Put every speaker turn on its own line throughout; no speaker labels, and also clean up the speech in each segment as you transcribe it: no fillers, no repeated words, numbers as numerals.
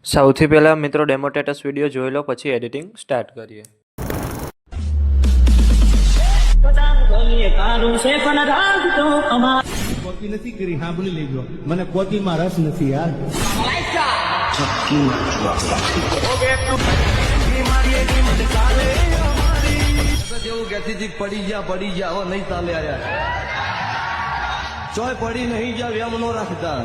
સૌથી પહેલાં મિત્રો ડેમો સ્ટેટસ વિડીયો જોઈ લો, પછી એડિટિંગ સ્ટાર્ટ કરીએ.
કોપી નથી કરી, સાંભળી લેજો, મને કોપીમાં રસ નથી યાર.
પડી ગયા નહીં ચાલે ચોય પડી નહીં ગયા એમ નો રાખતા.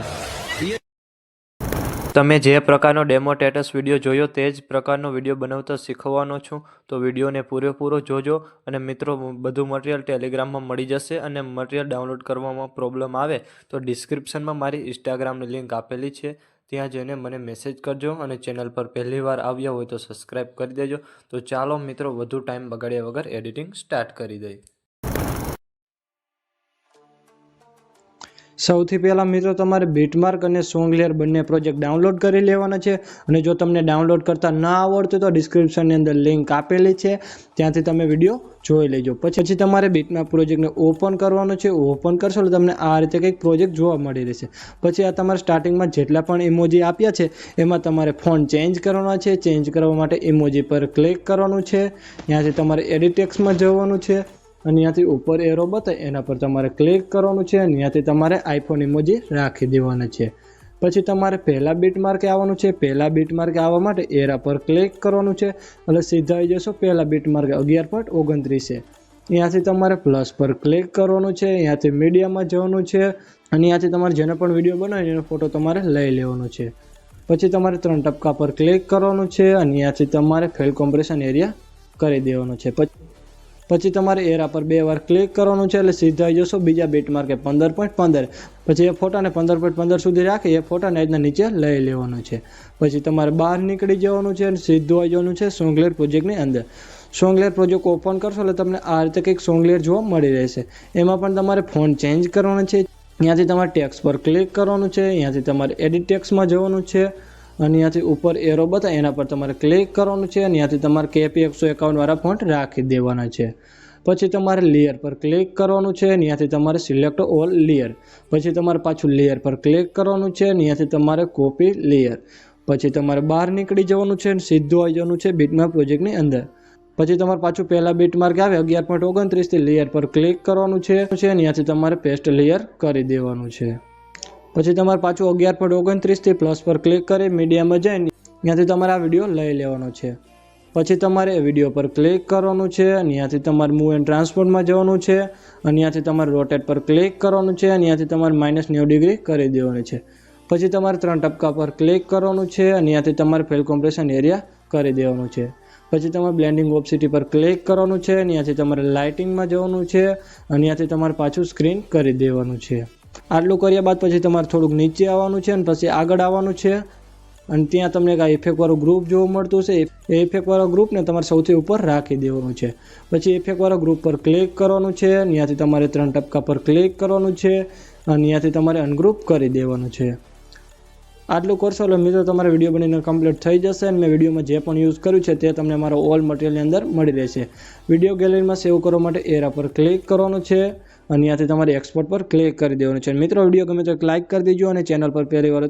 તમે જે પ્રકારનો ડેમો સ્ટેટસ વિડીયો જોયો તે જ પ્રકારનો વિડીયો બનાવતા શીખવાનો છું, તો વિડીયોને પૂરેપૂરો જોજો. અને મિત્રો, બધું મટીરિયલ ટેલિગ્રામમાં મળી જશે. અને મટીરિયલ ડાઉનલોડ કરવામાં પ્રોબ્લેમ આવે તો ડિસ્ક્રિપ્શનમાં મારી ઇન્સ્ટાગ્રામની લિંક આપેલી છે, ત્યાં જઈને મને મેસેજ કરજો. અને ચેનલ પર પહેલીવાર આવ્યા હોય તો સબસ્ક્રાઈબ કરી દેજો. તો ચાલો મિત્રો, વધુ ટાઈમ બગાડ્યા વગર એડિટિંગ સ્ટાર્ટ કરી દઈએ.
સૌથી પહેલાં મિત્રો, તમારે બીટમાર્ક અને સોંગ લેયર બંને પ્રોજેક્ટ ડાઉનલોડ કરી લેવાના છે. અને જો તમને ડાઉનલોડ કરતા ના આવડતું તો ડિસ્ક્રિપ્શનની અંદર લિંક આપેલી છે, ત્યાંથી તમે વિડીયો જોઈ લેજો. પછી તમારે બીટમાર્ક પ્રોજેક્ટને ઓપન કરવાનો છે. ઓપન કરશો એટલે તમને આ રીતે કંઈક પ્રોજેક્ટ જોવા મળી રહેશે. પછી આ તમારે સ્ટાર્ટિંગમાં જેટલા પણ ઇમોજી આપ્યા છે એમાં તમારે ફોન્ટ ચેન્જ કરવાના છે. ચેન્જ કરવા માટે ઇમોજી પર ક્લિક કરવાનું છે. ત્યાંથી તમારે એડિટ ટેક્સ્ટમાં જવાનું છે. અને ત્યાંથી ઉપર એરો બતાવે એના પર તમારે ક્લિક કરવાનું છે. અને ત્યાંથી તમારે આઈફોન ઇમોજી રાખી દેવાના છે. પછી તમારે પહેલાં બીટમાર્કે આવવાનું છે. પહેલાં બીટમાર્કે આવવા માટે એરા પર ક્લિક કરવાનું છે. એટલે સીધા આવી જશો પહેલાં બીટમાર્કે 11.29 છે. ત્યાંથી તમારે પ્લસ પર ક્લિક કરવાનું છે. ત્યાંથી મીડિયામાં જવાનું છે. અને ત્યાંથી તમારે જેનો પણ વિડીયો બનાવ્યો એનો ફોટો તમારે લઈ લેવાનો છે. પછી તમારે 3 ટપકા પર ક્લિક કરવાનું છે. અને ત્યાંથી તમારે ફેલ કોમ્પ્રેશન એરિયા કરી દેવાનો છે. પછી તમારે એરા પર 2 વાર ક્લિક કરવાનું છે. એટલે સીધા આવી જશો બીજા બીટમાર્કે 15.15. પછી એ ફોટાને 15.15 સુધી રાખી એ ફોટાને આજના નીચે લઈ લેવાનો છે. પછી તમારે બહાર નીકળી જવાનું છે અને સીધું આવી જવાનું છે સોંગ લેયર પ્રોજેક્ટની અંદર. સોંગ લેયર પ્રોજેક્ટ ઓપન કરશો એટલે તમને આ રીતે કંઈક સોંગ લેયર જોવા મળી રહેશે. એમાં પણ તમારે ફોન્ટ ચેન્જ કરવાનો છે. ત્યાંથી તમારે ટેક્સ્ટ પર ક્લિક કરવાનું છે. ત્યાંથી તમારે એડિટ ટેક્સ્ટમાં જવાનું છે. અને ત્યાંથી ઉપર એરો બતાવે એના પર તમારે ક્લિક કરવાનું છે. અને ત્યાંથી તમારે KP 151 વાળા ફોન્ટ રાખી દેવાના છે. પછી તમારે લેયર પર ક્લિક કરવાનું છે. ત્યાંથી તમારે સિલેક્ટ ઓલ લેયર. પછી તમારે પાછું લેયર પર ક્લિક કરવાનું છે. ત્યાંથી તમારે કોપી લેયર. પછી તમારે બહાર નીકળી જવાનું છે અને સીધું આવી જવાનું છે બીટમાર્ક પ્રોજેક્ટની અંદર. પછી તમારે પાછું પહેલાં બીટમાર્ક આવે 11.29 થી લેયર પર ક્લિક કરવાનું છે. ત્યાંથી તમારે પેસ્ટ લેયર કરી દેવાનું છે. પછી તમારે પાછું 11.29 થી પ્લસ પર ક્લિક કરી મીડિયામાં જઈને ત્યાંથી તમારે આ વિડીયો લઈ લેવાનો છે. પછી તમારે વિડીયો પર ક્લિક કરવાનું છે. ત્યાંથી તમારે મૂવ એન્ડ ટ્રાન્સપોર્ટમાં જવાનું છે. અને ત્યાંથી તમારે રોટેટ પર ક્લિક કરવાનું છે. અને ત્યાંથી તમારે -90 ડિગ્રી કરી દેવાની છે. પછી તમારે 3 ટપકા પર ક્લિક કરવાનું છે. અને ત્યાંથી તમારે ફેલ કોમ્પ્રેશન એરિયા કરી દેવાનું છે. પછી તમારે બ્લેન્ડિંગ ઓપ્સિટી પર ક્લિક કરવાનું છે. ત્યાંથી તમારે લાઇટિંગમાં જવાનું છે. અને ત્યાંથી તમારે પાછું સ્ક્રીન કરી દેવાનું છે. આટલું કર્યા બાદ પછી તમારે થોડુંક નીચે આવવાનું છે અને પછી આગળ આવવાનું છે. અને ત્યાં તમને કાંઈ ઇફેક્ટવાળું ગ્રુપ જોવા મળતું છે. એ ઇફેક્ટવાળા ગ્રુપને તમારે સૌથી ઉપર રાખી દેવાનું છે. પછી ઇફેક્ટવાળા ગ્રુપ પર ક્લિક કરવાનું છે. ત્યાંથી તમારે 3 ટપકા પર ક્લિક કરવાનું છે. અને ત્યાંથી તમારે અનગ્રુપ કરી દેવાનું છે. આટલું કરશો એટલે મિત્રો તમારે વિડીયો બનીને કમ્પ્લીટ થઈ જશે. અને મેં વિડીયોમાં જે પણ યુઝ કર્યું છે તે તમને મારો ઓલ મટીરિયલની અંદર મળી રહેશે. વિડીયો ગેલેરીમાં સેવ કરવા માટે એરા પર ક્લિક કરવાનું છે. અને ત્યાંથી તમારે એક્સપોર્ટ પર ક્લિક કરી દેવાનું છે. મિત્રો, વિડીયો ગમે તો લાઇક કરી દેજો. અને ચેનલ પર પહેલી વાર